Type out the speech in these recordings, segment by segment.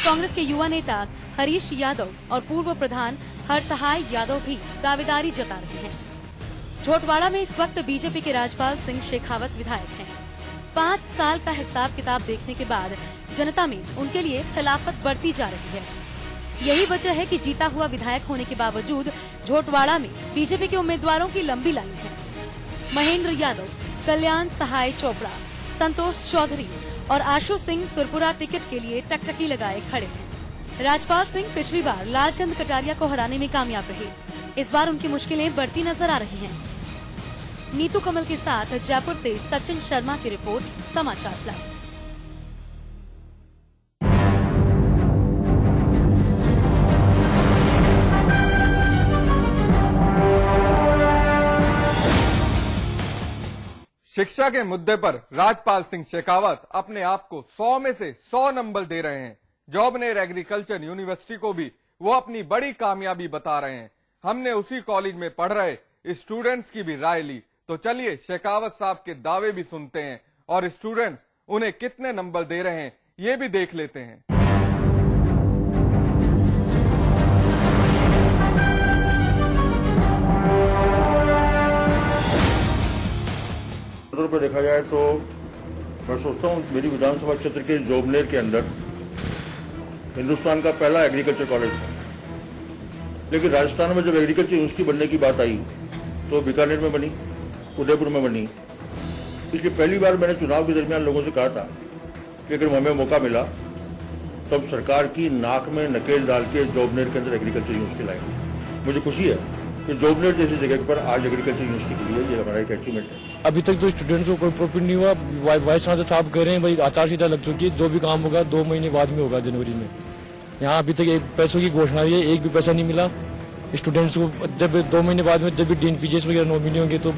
कांग्रेस के युवा नेता हरीश यादव और पूर्व प्रधान हरसहाय यादव भी दावेदारी जता रहे हैं। झोटवाड़ा में इस वक्त बीजेपी के राजपाल सिंह शेखावत विधायक हैं। 5 साल का हिसाब किताब देखने के बाद जनता में उनके लिए खिलाफत बढ़ती जा रही है। यही वजह है कि जीता हुआ विधायक होने के बावजूद झोटवाड़ा में बीजेपी के उम्मीदवारों की लंबी लाइन है। महेंद्र यादव, कल्याण सहाय चोपड़ा, संतोष चौधरी और आशु सिंह सुरपुरा टिकट के लिए टकटकी लगाए खड़े हैं। राजपाल सिंह पिछली बार लालचंद कटारिया को हराने में कामयाब रहे। इस बार उनकी मुश्किलें बढ़ती नजर आ रही हैं। नीतू कमल के साथ जयपुर से सचिन शर्मा की रिपोर्ट, समाचार प्लस। शिक्षा के मुद्दे पर राजपाल सिंह शेखावत अपने आप को 100 में से 100 नंबर दे रहे हैं। जॉबनेर एग्रीकल्चर यूनिवर्सिटी को भी वो अपनी बड़ी कामयाबी बता रहे हैं। हमने उसी कॉलेज में पढ़ रहे स्टूडेंट्स की भी राय ली, तो चलिए शेखावत साहब के दावे भी सुनते हैं और स्टूडेंट्स उन्हें कितने नंबर दे रहे हैं ये भी देख लेते हैं। पर देखा जाए तो मैं सोचता हूँ मेरी विधानसभा क्षेत्र के जोबनेर के अंदर हिंदुस्तान का पहला एग्रीकल्चर कॉलेज था, लेकिन राजस्थान में जब एग्रीकल्चर यूनिवर्सिटी बनने की बात आई तो बीकानेर में बनी, उदयपुर में बनी। इसलिए पहली बार मैंने चुनाव के दरमियान लोगों से कहा था कि अगर हमें मौका मिला तब सरकार की नाक में नकेल डाल के जोबनेर के अंदर एग्रीकल्चर यूनिवर्सिटी लाएंगे। मुझे खुशी है कि जोबनेर जैसी जगह पर आज एग्रीकल्चर यूनिवर्सिटी के लिए ये हमारा एक अचीवमेंट है। अभी तक तो स्टूडेंट्स को कोई प्रॉफिट नहीं हुआ। वाइस चांसलर साहब कह रहे हैं भाई आचार संहिता लग चुकी है, जो भी काम होगा 2 महीने बाद में होगा, जनवरी में। यहाँ अभी तक पैसों की घोषणा हुई है, एक भी पैसा नहीं मिला स्टूडेंट्स को। जब 2 महीने बाद में जब भी DNPJs वगैरह नॉमिनी होंगे तो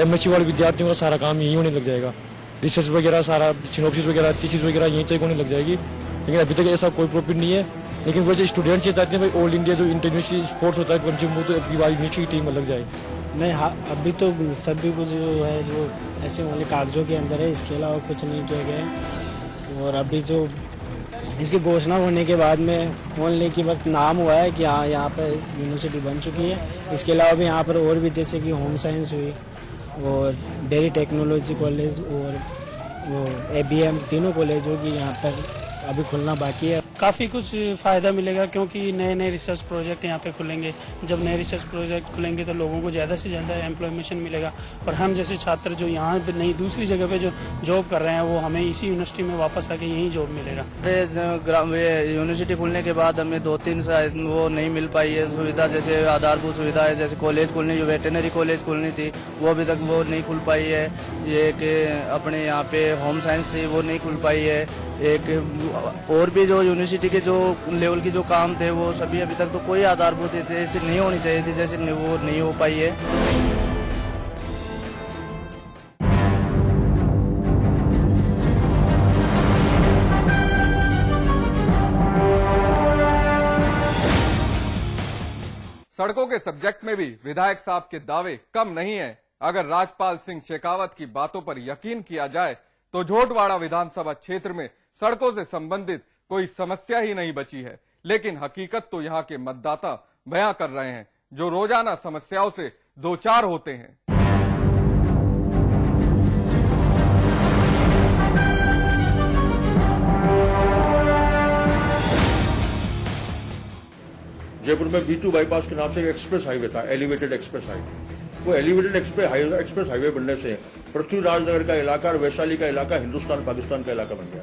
MSc वाले विद्यार्थियों का सारा काम यही होने लग जाएगा। रिसर्च वगैरह सारा सिनॉप्सिस वगैरह थीसिस वगैरह यहीं तक होने लग जाएगी, लेकिन अभी तक ऐसा कोई प्रॉफिट नहीं है। लेकिन वैसे स्टूडेंट्स ये चाहते हैं भाई ऑल इंडिया जो इंटरनेशनल स्पोर्ट्स होता है पंचिंग तो अभी बार यूनिवर्सिटी की टीम अलग जाए। नहीं, हाँ, अभी तो सभी कुछ जो है जो ऐसे वाले कागजों के अंदर है, इसके अलावा कुछ नहीं किया गया है। और अभी जो इसकी घोषणा होने के बाद में ओनली की बस नाम हुआ है कि हाँ यहाँ पर यूनिवर्सिटी बन चुकी है। इसके अलावा भी यहाँ पर और भी जैसे कि होम साइंस हुई और डेयरी टेक्नोलॉजी कॉलेज और वो ABM तीनों कॉलेज होगी यहाँ पर अभी खुलना बाकी है। काफ़ी कुछ फ़ायदा मिलेगा क्योंकि नए नए रिसर्च प्रोजेक्ट यहाँ पे खुलेंगे। जब नए रिसर्च प्रोजेक्ट खुलेंगे तो लोगों को ज़्यादा से ज़्यादा एम्प्लॉयमेंट मिलेगा और हम जैसे छात्र जो यहाँ पे नहीं दूसरी जगह पे जो जॉब कर रहे हैं वो हमें इसी यूनिवर्सिटी में वापस आके यहीं जॉब मिलेगा। यूनिवर्सिटी खुलने के बाद हमें 2-3 वो नहीं मिल पाई है सुविधा, जैसे आधारभूत सुविधा है, जैसे कॉलेज खुलनी, जो वेटरनरी कॉलेज खुलनी थी वो अभी तक वो नहीं खुल पाई है। ये कि अपने यहाँ पे होम साइंस थी वो नहीं खुल पाई है। एक और भी जो यूनिवर्सिटी के जो लेवल की जो काम थे वो सभी अभी तक तो कोई आधारभूत ऐसी नहीं होनी चाहिए थी, जैसे वो नहीं हो पाई है। सड़कों के सब्जेक्ट में भी विधायक साहब के दावे कम नहीं है। अगर राजपाल सिंह शेखावत की बातों पर यकीन किया जाए तो झोटवाड़ा विधानसभा क्षेत्र में सड़कों से संबंधित कोई समस्या ही नहीं बची है। लेकिन हकीकत तो यहाँ के मतदाता बयां कर रहे हैं, जो रोजाना समस्याओं से दो चार होते हैं। जयपुर में B2 बाईपास के नाम से एक एक्सप्रेस हाईवे था, एलिवेटेड एक्सप्रेस हाईवे। वो एलिवेटेड एक्सप्रेस हाईवे बनने से पृथ्वीराज नगर का इलाका और वैशाली का इलाका हिंदुस्तान पाकिस्तान का इलाका बन गया।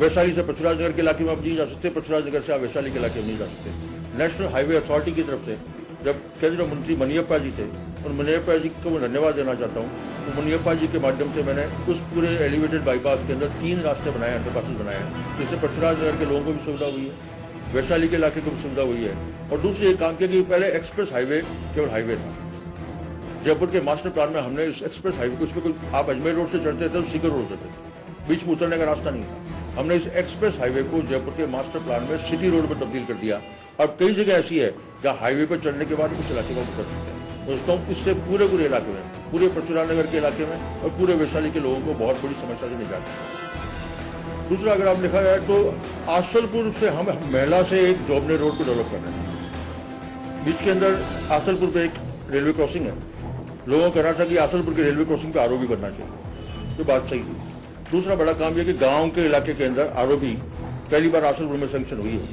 वैशाली से पृथ्वीराज नगर के इलाके में आप नहीं जा सकते, पृथ्वीराज नगर से आप वैशाली के इलाके में नहीं जा सकते। नेशनल हाईवे अथॉरिटी की तरफ से जब केंद्रीय मंत्री मनियप्पा जी थे, और मनियप्पा जी को मैं धन्यवाद देना चाहता हूँ, तो मनियप्पा जी के माध्यम से मैंने उस पूरे एलिवेटेड बाईपास के अंदर 3 रास्ते बनाए, अंडरपासेस बनाए, जिससे पृथ्वीराज नगर के लोगों को भी सुविधा हुई है, वैशाली के इलाके को भी सुविधा हुई है। और दूसरी एक काम किया कि पहले एक्सप्रेस हाईवे केवल हाईवे था। जयपुर के मास्टर प्लान में हमने इस एक्सप्रेस हाईवे को, उसमें कोई आप अजमेर रोड से चढ़ते थे तो सीकर रोड से थे, बीच में उतरने का रास्ता नहीं था। हमने इस एक्सप्रेस हाईवे को जयपुर के मास्टर प्लान में सिटी रोड पर तब्दील कर दिया। अब कई जगह ऐसी है जहाँ हाईवे पर चढ़ने के बाद कुछ इलाके में उतर सकते हैं। दोस्तों, इससे पूरे इलाके में, पूरे पृथ्वीराज नगर के इलाके में और पूरे वैशाली के लोगों को बहुत बड़ी समस्या से निजात है। दूसरा अगर आप देखा जाए तो आसलपुर से हम महिला से एक जोबने रोड को डेवलप कर रहे हैं। बीच के अंदर आसलपुर पे एक रेलवे क्रॉसिंग है, लोगों का कहना था कि आसलपुर के रेलवे क्रॉसिंग पे आरओबी बनना चाहिए, तो बात सही थी। दूसरा बड़ा काम यह कि गांव के इलाके के अंदर आरओबी पहली बार आसलपुर में सैंक्शन हुई है,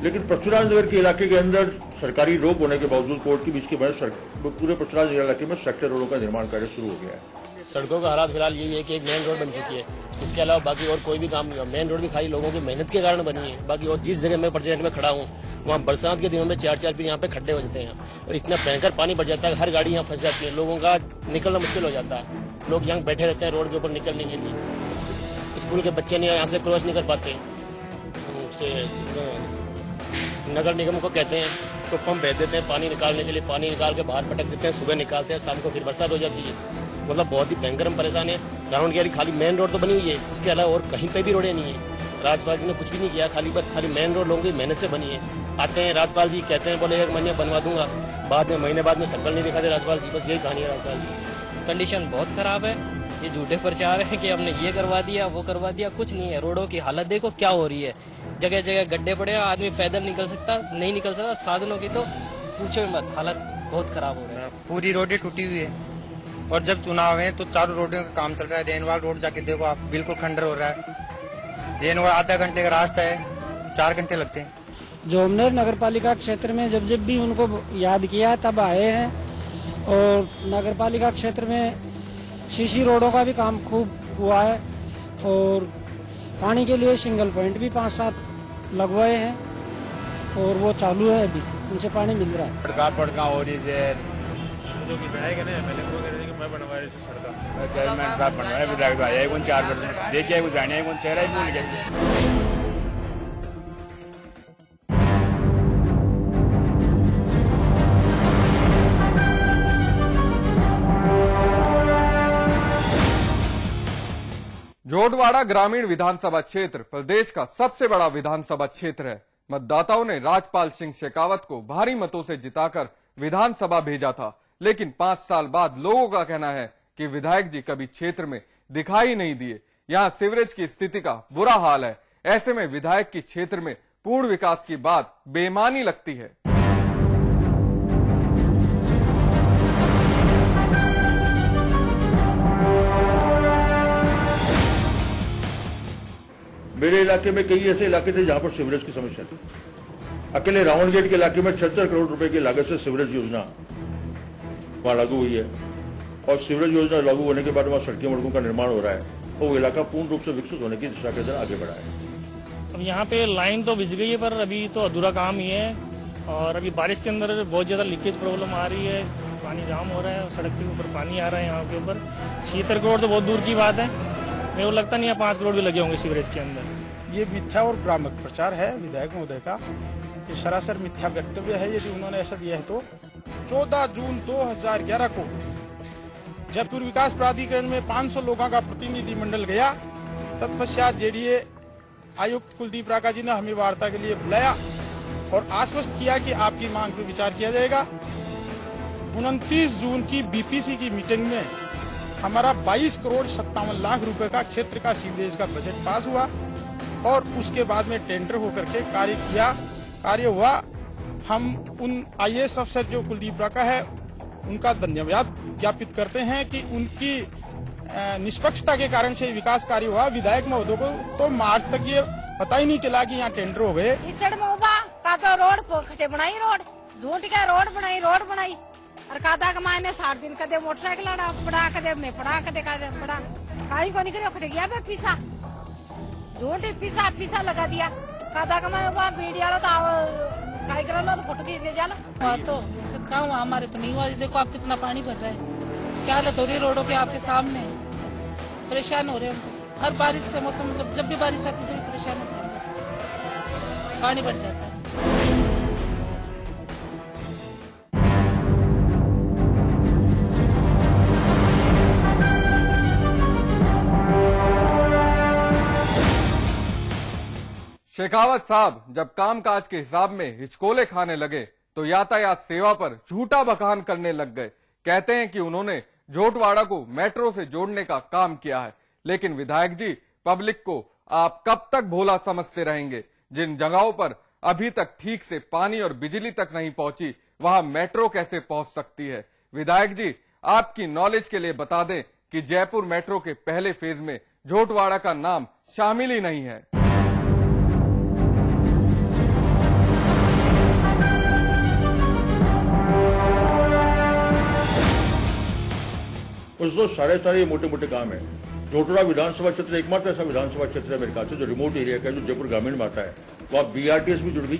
लेकिन पृथ्वीराज नगर के इलाके के अंदर सरकारी रोक होने के बावजूद कोर्ट के बीच के पूरे पृथ्वीराज नगर इलाके में सेक्टर रोडों का निर्माण कार्य शुरू हो गया है। सड़कों का हालात फिलहाल यही है कि एक मेन रोड बन चुकी है, इसके अलावा बाकी और कोई भी काम नहीं हुआ। मेन रोड भी खाली लोगों की मेहनत के कारण बनी है। बाकी और जिस जगह मैं प्रोजेक्ट में खड़ा हूँ वहाँ बरसात के दिनों में 4-4 फीट यहाँ पे खड्डे हो जाते हैं और इतना भयंकर पानी बढ़ जाता है, हर गाड़ी यहाँ फंस जाती है, लोगों का निकलना मुश्किल हो जाता है। लोग यहाँ बैठे रहते हैं रोड के ऊपर निकलने के लिए। स्कूल के बच्चे नहीं यहाँ से क्रॉस नहीं कर पाते। नगर निगम को कहते हैं तो पंप भेज देते हैं पानी निकालने के लिए, पानी निकाल के बाहर पटक देते हैं, सुबह निकालते हैं, शाम को फिर बरसात हो जाती है। मतलब बहुत ही भयंकर हम परेशान है। ग्राउंड की खाली मेन रोड तो बनी हुई है, इसके अलावा और कहीं पे भी रोडें नहीं है। राज्यपाल जी ने कुछ भी नहीं किया, खाली मेन रोड लोगों की मेहनत से बनी है। आते हैं राज्यपाल जी कहते हैं बोले 1 महीने बनवा दूंगा, बाद में महीने बाद में शक्ल नहीं दिखाते राज्यपाल जी। बस यही कहानी है राज्यपाल जी। कंडीशन बहुत खराब है, ये झूठे प्रचार है कि हमने ये करवा दिया वो करवा दिया, कुछ नहीं है। रोडों की हालत देखो क्या हो रही है, जगह जगह गड्ढे पड़े हैं, आदमी पैदल निकल सकता नहीं निकल सकता, साधनों की तो पूछो मत, हालत बहुत खराब हो रही है। पूरी रोडें टूटी हुई है और जब चुनाव है तो चारों रोडों का काम चल रहा है। रेनवाल रोड जाके देखो आप, बिल्कुल खंडर हो रहा है। रेनवाल आधा घंटे का रास्ता है, 4 घंटे लगते हैं। जोमनेर नगर पालिका क्षेत्र में जब भी उनको याद किया तब आए हैं और नगर पालिका क्षेत्र में सीसी रोडों का भी काम खूब हुआ है और पानी के लिए सिंगल पॉइंट भी 5-7 लगवाए हैं और वो चालू है, अभी उनसे पानी मिल रहा है। पड़का हो रही है जो विधायक है ना, मैंने वो कह रही कि मैं बनवा रही सड़का चेयरमैन साहब बनवाया, विधायक तो आया कौन 4 देखिए कुछ जाने कौन चेहरा ही भूल गया। जोटवाड़ा ग्रामीण विधानसभा क्षेत्र प्रदेश का सबसे बड़ा विधानसभा क्षेत्र है। मतदाताओं ने राजपाल सिंह शेखावत को भारी मतों से जिताकर विधानसभा भेजा था, लेकिन 5 साल बाद लोगों का कहना है कि विधायक जी कभी क्षेत्र में दिखाई नहीं दिए। यहाँ सीवरेज की स्थिति का बुरा हाल है। ऐसे में विधायक की क्षेत्र में पूर्ण विकास की बात बेईमानी लगती है। मेरे इलाके में कई ऐसे इलाके थे जहां पर सीवरेज की समस्या थी। अकेले रावण गेट के इलाके में 76 करोड़ रुपए की लागत से सीवरेज योजना वहां लागू हुई है और सीवरेज योजना लागू होने के बाद वहां सड़कें सड़कों का निर्माण हो रहा है और वो इलाका पूर्ण रूप से विकसित होने की दिशा के अंदर आगे बढ़ा है। अब यहाँ पे लाइन तो बिज गई है पर अभी तो अधूरा काम ही है और अभी बारिश के अंदर बहुत ज्यादा लीकेज प्रॉब्लम आ रही है, पानी जाम हो रहा है और सड़क के ऊपर पानी आ रहा है। यहाँ के ऊपर 76 करोड़ तो बहुत दूर की बात है, मेरे को लगता नहीं है 5 करोड़ भी लगे होंगे सीवरेज के अंदर। ये मिथ्या और भ्रामक प्रचार है विधायक महोदय का, ये सरासर मिथ्या वक्तव्य है। यदि उन्होंने ऐसा दिया है तो 14 जून 2011 को जयपुर विकास प्राधिकरण में 500 लोगों का प्रतिनिधि मंडल गया। तत्पश्चात जेडीए आयुक्त कुलदीप राका जी ने हमें वार्ता के लिए बुलाया और आश्वस्त किया कि आपकी मांग पर विचार किया जाएगा। 29 जून की बीपीसी की मीटिंग में हमारा 22 करोड़ 57 लाख रुपए का क्षेत्र का सीवरेज का बजट पास हुआ और उसके बाद में टेंडर होकर के कार्य हुआ। हम उन आईएएस अफसर जो कुलदीप राका है उनका धन्यवाद ज्ञापित करते हैं कि उनकी निष्पक्षता के कारण से विकास कार्य हुआ। विधायक महोदय को तो मार्च तक ये पता ही नहीं चला कि यहाँ टेंडर हो गए। रोड बनाई, रोड झूठ के रोड बनाई और कादा कमाने 60 दिन कदे मोटरसाइकिल पड़ा कदे में पड़ा कदे पड़ा काई को निकले खड़े गया बे पीसा झूठ पीसा लगा दिया कादा कमाए वहाँ मीडिया लो तो काई करा लो तो फोटो खींच ले जाला। तो काम हमारे तो नहीं हुआ। देखो आप कितना पानी भर रहा है, क्या हालत हो रही है रोडों के आपके सामने, परेशान हो रहे हैं। हर बारिश के मौसम मतलब जब भी बारिश आती है तो परेशान होते हैं, पानी भर जाता है। शेखावत साहब जब कामकाज के हिसाब में हिचकोले खाने लगे तो यातायात सेवा पर झूठा बखान करने लग गए। कहते हैं कि उन्होंने जोटवाड़ा को मेट्रो से जोड़ने का काम किया है, लेकिन विधायक जी पब्लिक को आप कब तक भोला समझते रहेंगे? जिन जगहों पर अभी तक ठीक से पानी और बिजली तक नहीं पहुंची, वहां मेट्रो कैसे पहुंच सकती है? विधायक जी, आपकी नॉलेज के लिए बता दें कि जयपुर मेट्रो के पहले फेज में झोटवाड़ा का नाम शामिल ही नहीं है। उसको सारे मोटे मोटे काम है। झोटड़ा विधानसभा क्षेत्र एकमात्र ऐसा विधानसभा क्षेत्र है मेरे ख्याल से जो रिमोट एरिया का, जो जयपुर ग्रामीण में आता है। तो आप बीआरटीएस भी जुड़ गई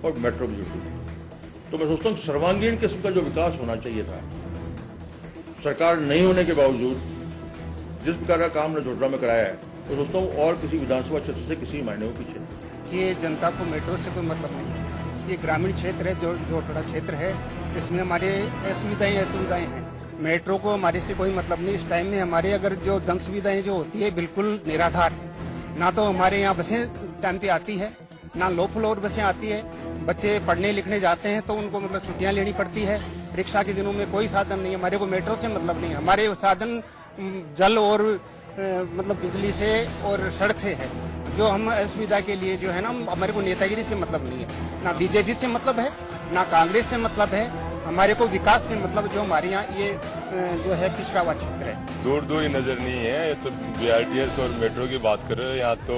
और मेट्रो भी जुड़ गई। तो मैं सोचता हूँ सर्वांगीण किस्म का जो विकास होना चाहिए था, सरकार नहीं होने के बावजूद जिस प्रकार का काम ने झोटड़ा में कराया है, तो सोचता हूँ और किसी विधानसभा क्षेत्र से किसी मायने में पीछे। ये जनता को मेट्रो से कोई मतलब नहीं है। ये ग्रामीण क्षेत्र है, जो झोटड़ा क्षेत्र है, इसमें हमारे असुविधाएं हैं। मेट्रो को हमारे से कोई मतलब नहीं। इस टाइम में हमारे अगर जो जन सुविधाएं जो होती है बिल्कुल निराधार, ना तो हमारे यहाँ बसें टाइम पे आती है, ना लो फ्लोर बसें आती है। बच्चे पढ़ने लिखने जाते हैं तो उनको मतलब छुट्टियां लेनी पड़ती है। रिक्शा के दिनों में कोई साधन नहीं है। हमारे को मेट्रो से मतलब नहीं है। हमारे साधन जल और मतलब बिजली से और सड़क से है। जो हम असुविधा के लिए जो है ना, हमारे को नेतागिरी से मतलब नहीं है, ना बीजेपी से मतलब है, ना कांग्रेस से मतलब है। हमारे को विकास से मतलब जो हमारे यहाँ ये जो है पिछड़ा हुआ क्षेत्र है। दूर दूर ही नजर नहीं है। ये तो बीआरटीएस और मेट्रो की बात कर रहे हो। यहाँ तो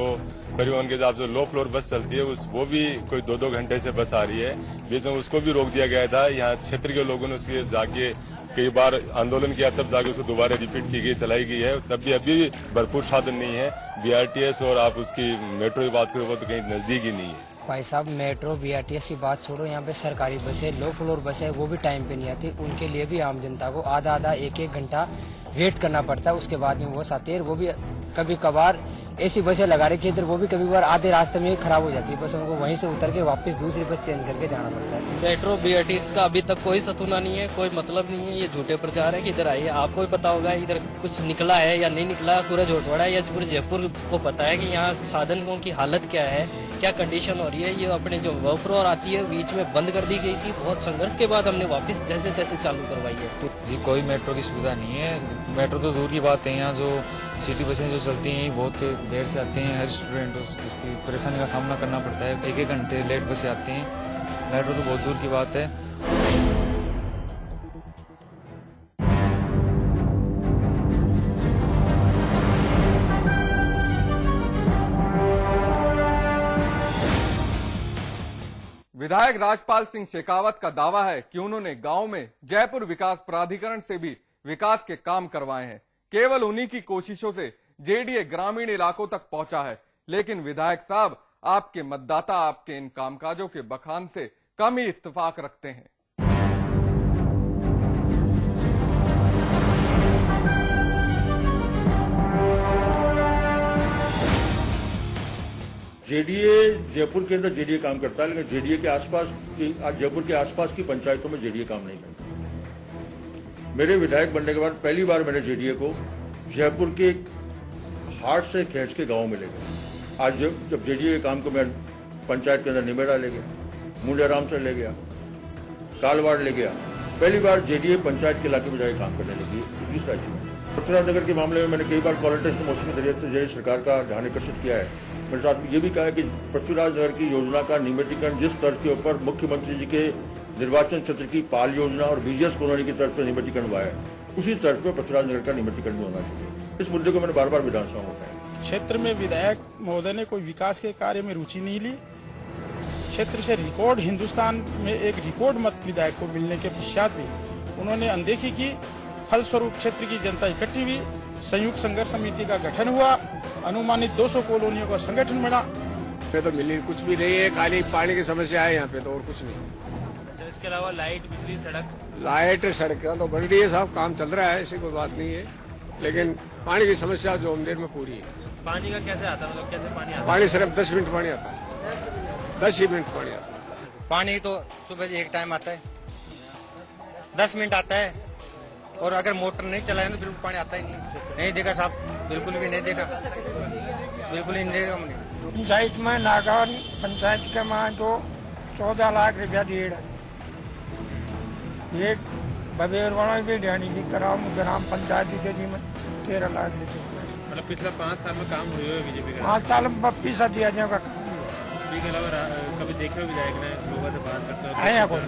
परिवहन के हिसाब से लो फ्लोर बस चलती है, वो भी कोई 2-2 घंटे से बस आ रही है। बीच में उसको भी रोक दिया गया था। यहाँ क्षेत्र के लोगों ने उसके जाके कई बार आंदोलन किया, तब जाके उसको दोबारा रिपीट की गई, चलाई गई है। तब भी अभी भरपूर साधन नहीं है। बीआरटीएस और आप उसकी मेट्रो की बात करो, वो तो कहीं नजदीक ही नहीं है। भाई साहब, मेट्रो बीआरटीएस की बात छोड़ो, यहाँ पे सरकारी बसें, लो फ्लोर बसें, वो भी टाइम पे नहीं आती। उनके लिए भी आम जनता को आधा 1-1 घंटा वेट करना पड़ता है। उसके बाद में वो आती है। वो भी कभी कभार ऐसी बसें लगा रखी है इधर, वो भी कभी बार आधे रास्ते में खराब हो जाती है बस। उनको वहीं से उतर के वापस दूसरी बस चेंज करके जाना पड़ता है। मेट्रो बीआरटीएस का अभी तक कोई सतूना नहीं है, कोई मतलब नहीं है। ये झूठे प्रचार है कि इधर आइए, आपको भी पता होगा इधर कुछ निकला है या नहीं निकला। पूरा झोटवाड़ा है या पूरे जयपुर को पता है कि यहाँ साधनों की हालत क्या है, क्या कंडीशन हो रही है। ये अपने जो वर्क आती है बीच में बंद कर दी गई थी। बहुत संघर्ष के बाद हमने वापस जैसे तैसे चालू करवाई है। तो जी कोई मेट्रो की सुविधा नहीं है। मेट्रो तो दूर की बात है। यहाँ जो सिटी बसें जो चलती हैं बहुत देर से आते हैं। हर स्टूडेंट इसकी परेशानी का सामना करना पड़ता है। 1-1 घंटे लेट बसें आती हैं। मेट्रो तो बहुत दूर की बात है। विधायक राजपाल सिंह शेखावत का दावा है कि उन्होंने गांव में जयपुर विकास प्राधिकरण से भी विकास के काम करवाए हैं। केवल उन्हीं की कोशिशों से जेडीए ग्रामीण इलाकों तक पहुंचा है। लेकिन विधायक साहब, आपके मतदाता आपके इन कामकाजों के बखान से कम ही इत्तेफाक रखते हैं। जेडीए जयपुर के अंदर जेडीए काम करता है, लेकिन जेडीए के आसपास की, आज जयपुर के आसपास की पंचायतों में जेडीए काम नहीं करता। मेरे विधायक बनने के बाद पहली बार मैंने जेडीए को जयपुर के हाट से खींच के गांव में ले गया। आज जब जेडीए के काम को मैं पंचायत के अंदर निमेरा ले गया, मुंडेराम से ले गया, कालवाड़ ले गया, पहली बार जेडीए पंचायत के इलाके में जाकर काम करने लगी इस राज्य में। पृथ्वीराज नगर के मामले में मैंने कई बार कॉलेटेस्ट मोशन के जरिए सरकार का ध्यान आकर्षित किया है। मेरे साथ ये भी कहा है कि पृथ्वीराज नगर की योजना का नियमितीकरण जिस तर्ज के ऊपर मुख्यमंत्री जी के निर्वाचन क्षेत्र की पाल योजना और बीजीएस कॉलोनी की तरफ से नियमितीकरण हुआ है, उसी तर्ज पर पृथ्वीराज नगर का नियमितीकरण भी होना चाहिए। इस मुद्दे को मैंने बार बार विधानसभा में उठाया। क्षेत्र में विधायक महोदय ने कोई विकास के कार्य में रुचि नहीं ली। क्षेत्र से रिकॉर्ड, हिंदुस्तान में एक रिकॉर्ड मत विधायक को मिलने के पश्चात भी उन्होंने अनदेखी की। फलस्वरूप क्षेत्र की जनता इकट्ठी हुई, संयुक्त संघर्ष समिति का गठन हुआ, अनुमानित 200 कॉलोनियों का संगठन बना। पे तो मिली कुछ भी नहीं है, खाली पानी की समस्या है यहाँ पे, तो और कुछ नहीं। अच्छा, इसके अलावा लाइट, बिजली, सड़क? लाइट सड़क तो बन रही है साहब, काम चल रहा है, ऐसी कोई बात नहीं है। लेकिन पानी की समस्या जो अमदेर में पूरी है। पानी का कैसे आता है, मतलब कैसे पानी आता है? पानी सिर्फ 10 मिनट पानी आता है, 10 ही मिनट पानी आता है। पानी तो सुबह एक टाइम आता है, 10 मिनट आता है, और अगर मोटर नहीं चलाए तो बिल्कुल पानी आता ही नहीं देखा साहब, बिल्कुल भी नहीं देखा, बिल्कुल ही नहीं देखा हमने। पंचायत में नागौर पंचायत के में तो 14 लाख रुपया दिए। ये बबेर वालों भी ढाणी भी कराओ, ग्राम पंचायत के जी में 13 लाख रुपये। मतलब पिछले 5 साल में काम हुए हुए बीजेपी का? 5 साल में 20 दिया जाएगा। इसके अलावा कभी देखे हो विधायक ने लोगों से बात करते है या कौन